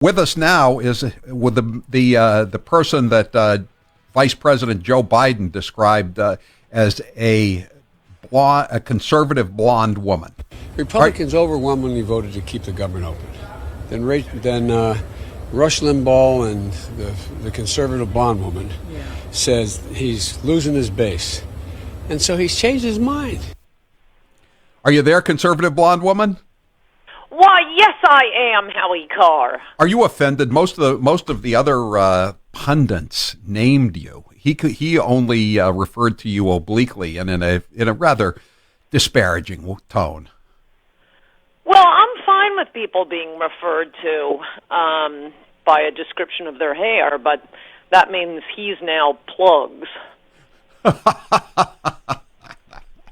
With us now is with the person that Vice President Joe Biden described as a conservative blonde woman. Republicans overwhelmingly voted to keep the government open. Then Rush Limbaugh and the conservative blonde woman says he's losing his base, and so he's changed his mind. Are you there, conservative blonde woman? Why, yes, I am, Howie Carr. Are you offended? Most of the other pundits named you. He only referred to you obliquely and in a rather disparaging tone. Well, I'm fine with people being referred to by a description of their hair, but that means he's now Plugs.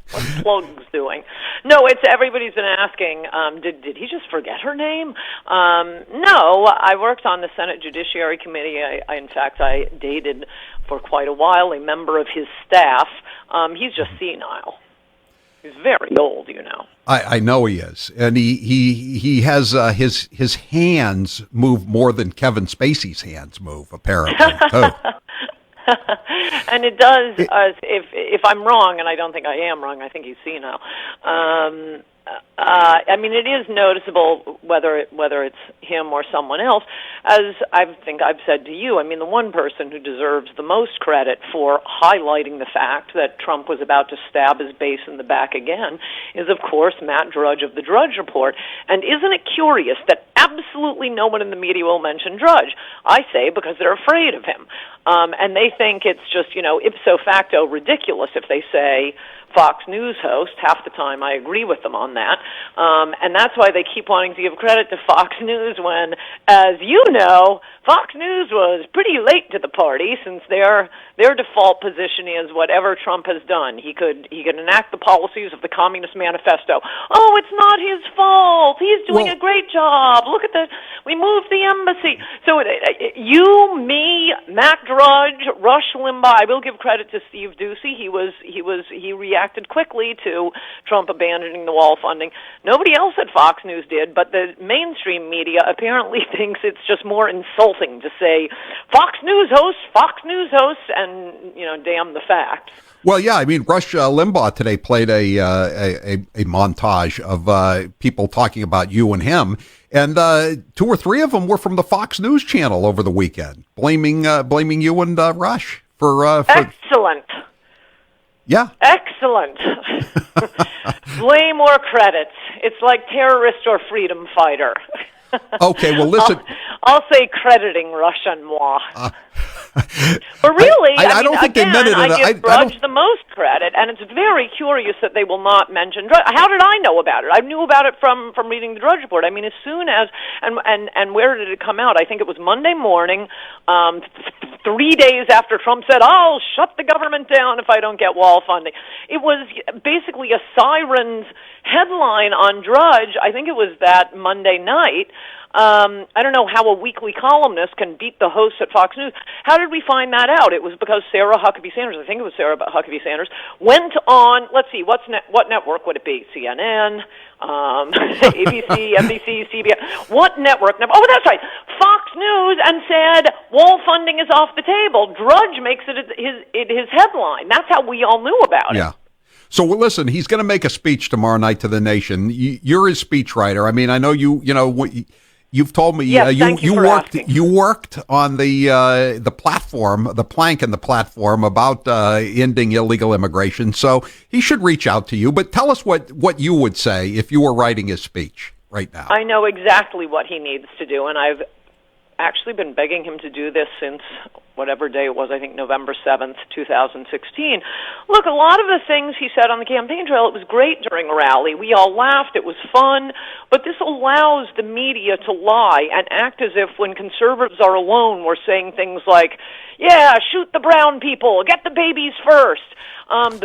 What's Plugs doing? No, it's everybody's been asking, did he just forget her name? No, I worked on the Senate Judiciary Committee. In fact, I dated for quite a while a member of his staff. He's just senile. He's very old, you know. I know he is, and he has his hands move more than Kevin Spacey's hands move, apparently, too. And it does. If I'm wrong, and I don't think I am wrong, I think he's senile. I mean, it is noticeable whether it's him or someone else. As I think I've said to you, I mean, the one person who deserves the most credit for highlighting the fact that Trump was about to stab his base in the back again is, of course, Matt Drudge of the Drudge Report. And isn't it curious that absolutely no one in the media will mention Drudge? I say because they're afraid of him. And they think it's just, ipso facto ridiculous if they say Fox News host. Half the time I agree with them on that. And that's why they keep wanting to give credit to Fox News when, as you know, Fox News was pretty late to the party since their default position is whatever Trump has done, he could enact the policies of the Communist Manifesto. Oh, it's not his fault. He's doing a great job. Look at we moved the embassy. So you, me, Matt Drudge, Rush Limbaugh. I will give credit to Steve Doocy. He reacted quickly to Trump abandoning the wall funding. Nobody else at Fox News did, but the mainstream media apparently thinks it's just more insulting to say Fox News hosts, and damn the facts. Well, yeah, I mean, Rush Limbaugh today played a montage of people talking about you and him, and 2 or 3 of them were from the Fox News channel over the weekend, blaming you and Rush for excellent. Yeah, excellent. Blame or credits. It's like terrorist or freedom fighter. Okay, well, listen. I'll say crediting Rush and moi. But really, I don't think again, they meant it. I give Drudge the most credit, and it's very curious that they will not mention Drudge. How did I know about it? I knew about it from reading the Drudge Report. I mean, as soon as, and where did it come out? I think it was Monday morning, 3 days after Trump said, I'll shut the government down if I don't get wall funding. It was basically a siren's headline on Drudge. I think it was that Monday night. I don't know how a weekly columnist can beat the host at Fox News. How did we find that out? It was because Sarah Huckabee Sanders, I think it was Sarah Huckabee Sanders, went on, let's see, what network would it be? CNN, ABC, NBC, CBS. What network? Oh, that's right, Fox News, and said wall funding is off the table. Drudge makes it his headline. That's how we all knew about it. Yeah. So listen, he's going to make a speech tomorrow night to the nation. You're his speechwriter. I mean, I know you've told me you worked on the platform, the plank in the platform about ending illegal immigration. So he should reach out to you. But tell us what you would say if you were writing his speech right now. I know exactly what he needs to do, and I've actually been begging him to do this since whatever day it was, I think November 7th, 2016. Look, a lot of the things he said on the campaign trail, it was great during a rally. We all laughed. It was fun. But this allows the media to lie and act as if when conservatives are alone, we're saying things like, yeah, shoot the brown people, get the babies first,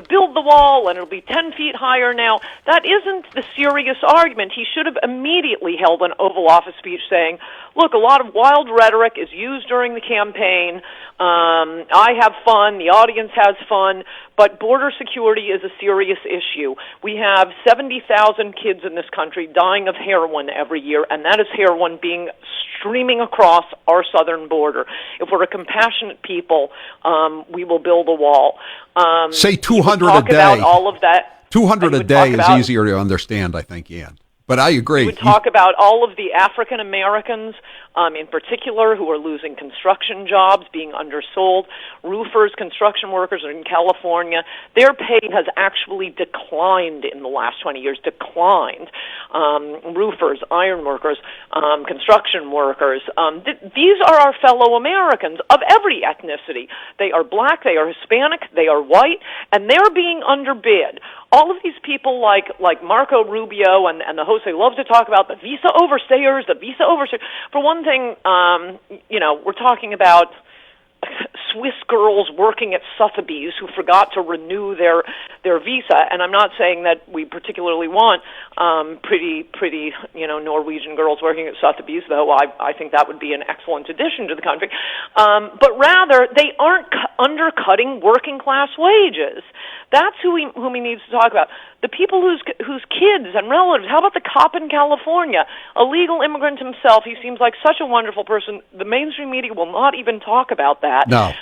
build the wall, and it'll be 10 feet higher now. That isn't the serious argument. He should have immediately held an Oval Office speech saying, look, a lot of wild rhetoric is used during the campaign. I have fun. The audience has fun. But border security is a serious issue. We have 70,000 kids in this country dying of heroin every year, and that is heroin being streaming across our southern border. If we're a compassionate people, we will build a wall. Say 200 a day. About all of that. 200 a day is easier to understand, I think, Ann. But I agree. We would talk about all of the African Americans, in particular, who are losing construction jobs, being undersold. Roofers, construction workers in California, their pay has actually declined in the last 20 years, declined. Roofers, iron workers, construction workers. These are our fellow Americans of every ethnicity. They are black, they are Hispanic, they are white, and they're being underbid. All of these people like Marco Rubio and the hosts, they love to talk about the visa overstayers, For one thing, we're talking about Swiss girls working at Sotheby's who forgot to renew their visa, and I'm not saying that we particularly want pretty Norwegian girls working at Sotheby's, though I think that would be an excellent addition to the country. But rather, they aren't undercutting working class wages. That's whom he needs to talk about. The people whose kids and relatives. How about the cop in California, a legal immigrant himself? He seems like such a wonderful person. The mainstream media will not even talk about that. No.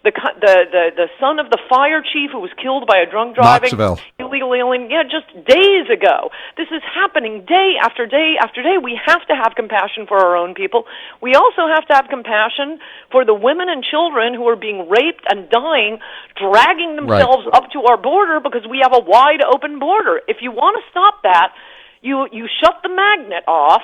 The son of the fire chief who was killed by a drunk driving illegal alien, just days ago. This is happening day after day after day. We have to have compassion for our own people. We also have to have compassion for the women and children who are being raped and dying, dragging themselves up to our border because we have a wide open border. If you want to stop that, you shut the magnet off.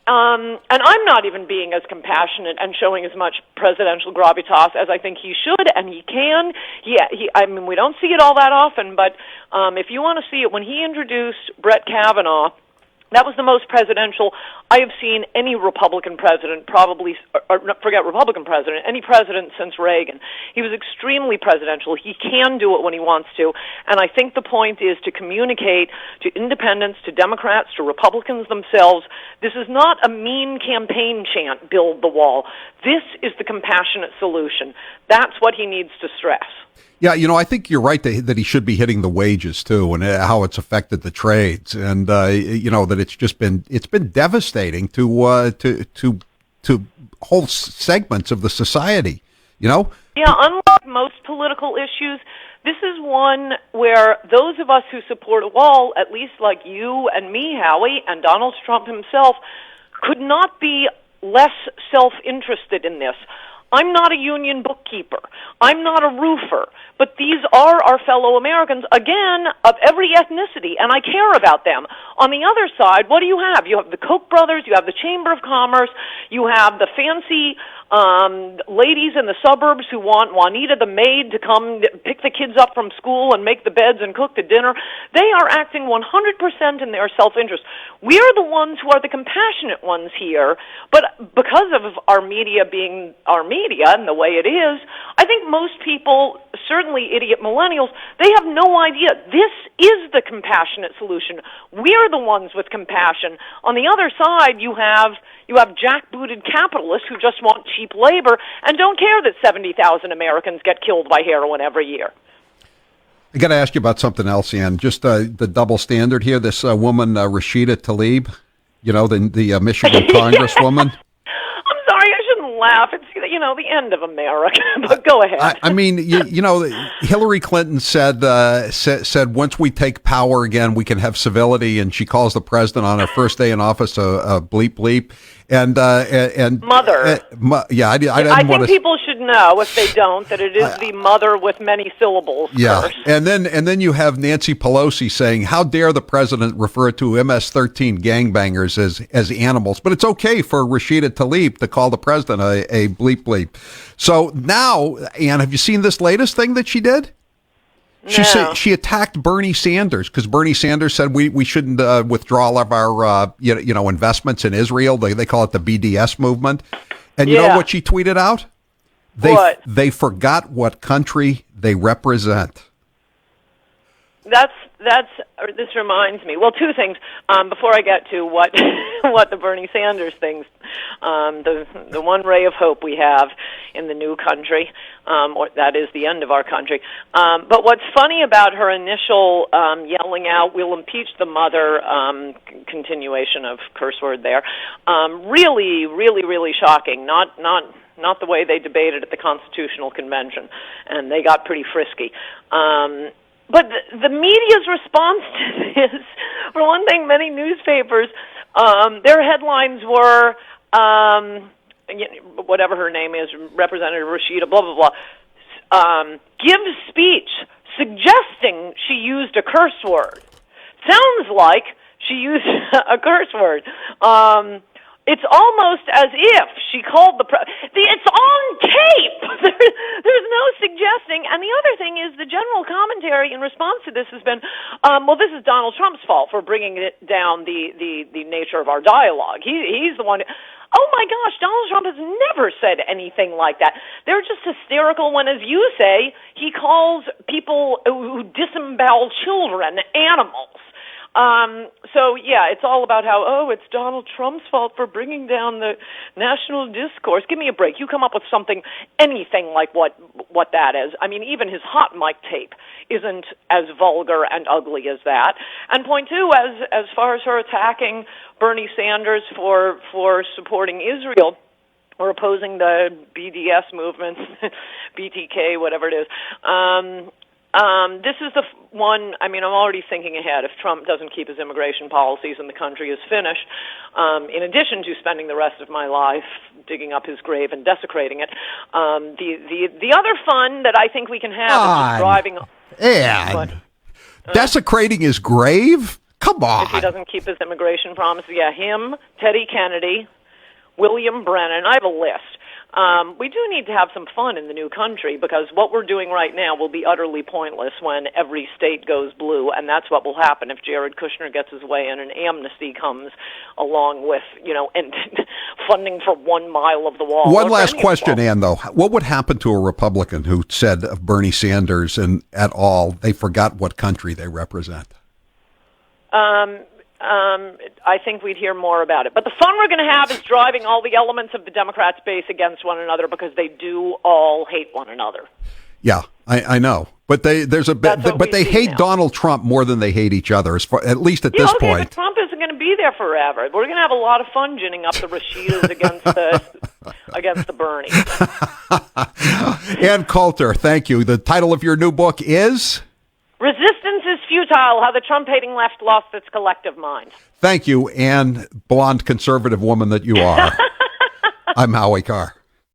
And I'm not even being as compassionate and showing as much presidential gravitas as I think he should and he can. We don't see it all that often, but if you want to see it, when he introduced Brett Kavanaugh, that was the most presidential I have seen any Republican president, any president since Reagan. He was extremely presidential. He can do it when he wants to. And I think the point is to communicate to independents, to Democrats, to Republicans themselves, this is not a mean campaign chant, build the wall. This is the compassionate solution. That's what he needs to stress. Yeah, I think you're right that he should be hitting the wages too, and how it's affected the trades, and that it's been devastating to whole segments of the society. Yeah, unlike most political issues, this is one where those of us who support a wall, at least like you and me, Howie, and Donald Trump himself, could not be less self-interested in this. I'm not a union bookkeeper. I'm not a roofer. But these are our fellow Americans, again, of every ethnicity, and I care about them. On the other side, what do you have? You have the Koch brothers, you have the Chamber of Commerce, you have the fancy ladies in the suburbs who want Juanita the maid to come pick the kids up from school and make the beds and cook the dinner. They are acting 100% in their self-interest. We are the ones who are the compassionate ones here, but because of our media being our media and the way it is, I think most people, certainly idiot millennials, they have no idea. This is the compassionate solution. We're the ones with compassion. On the other side, you have jackbooted capitalists who just want cheap labor and don't care that 70,000 Americans get killed by heroin every year. I got to ask you about something else, Ann. Just the double standard here. This woman, Rashida Tlaib, the Michigan Congresswoman. I'm sorry, I shouldn't laugh. It's the end of America. But go ahead. I mean, Hillary Clinton said once we take power again, we can have civility, and she calls the president on her first day in office a bleep bleep. And mother. I think people should know, if they don't, that it is the mother with many syllables. Yeah, curse. and then you have Nancy Pelosi saying, "How dare the president refer to MS-13 gangbangers as animals?" But it's okay for Rashida Tlaib to call the president a bleep bleep. So now, Ann, have you seen this latest thing that she did? She said she attacked Bernie Sanders because Bernie Sanders said we shouldn't withdraw all of our investments in Israel. They call it the BDS movement. And you know what she tweeted out? They forgot what country they represent. This reminds me. Well, two things. Before I get to what the Bernie Sanders things, the one ray of hope we have in the new country, or that is the end of our country. But what's funny about her initial yelling out, "We'll impeach the mother," continuation of curse word there, really, really, really shocking. Not the way they debated at the Constitutional Convention, and they got pretty frisky. But the media's response to this, for one thing, many newspapers, their headlines were, whatever her name is, Representative Rashida, blah, blah, blah, gives speech suggesting she used a curse word. Sounds like she used a curse word. It's almost as if she called it's on tape. There's no suggesting. And the other thing is the general commentary in response to this has been, well, this is Donald Trump's fault for bringing it down the nature of our dialogue. He's the one. Oh my gosh, Donald Trump has never said anything like that. They're just hysterical when, as you say, he calls people who disembowel children animals. So yeah, it's all about how, it's Donald Trump's fault for bringing down the national discourse. Give me a break. You come up with something, anything like what that is. I mean, even his hot mic tape isn't as vulgar and ugly as that. And point two, as far as her attacking Bernie Sanders for supporting Israel or opposing the BDS movement, BTK, whatever it is, this is the one, I mean, I'm already thinking ahead. If Trump doesn't keep his immigration policies and the country is finished, in addition to spending the rest of my life digging up his grave and desecrating it, the other fun that I think we can have is just driving... And desecrating his grave? Come on. If he doesn't keep his immigration promises. Yeah, him, Teddy Kennedy, William Brennan. I have a list. We do need to have some fun in the new country because what we're doing right now will be utterly pointless when every state goes blue, and that's what will happen if Jared Kushner gets his way and an amnesty comes along with, and funding for 1 mile of the wall. One last question, Ann, though. What would happen to a Republican who said of Bernie Sanders and at all they forgot what country they represent? I think we'd hear more about it. But the fun we're going to have is driving all the elements of the Democrats' base against one another because they do all hate one another. Yeah, I know. But they hate now. Donald Trump more than they hate each other, at least at this point. But Trump isn't going to be there forever. We're going to have a lot of fun ginning up the Rashidas against the Bernie. Ann Coulter, thank you. The title of your new book is? Resistance is Futile, How the Trump-Hating Left Lost Its Collective Mind. Thank you, Ann, blonde conservative woman that you are. I'm Howie Carr.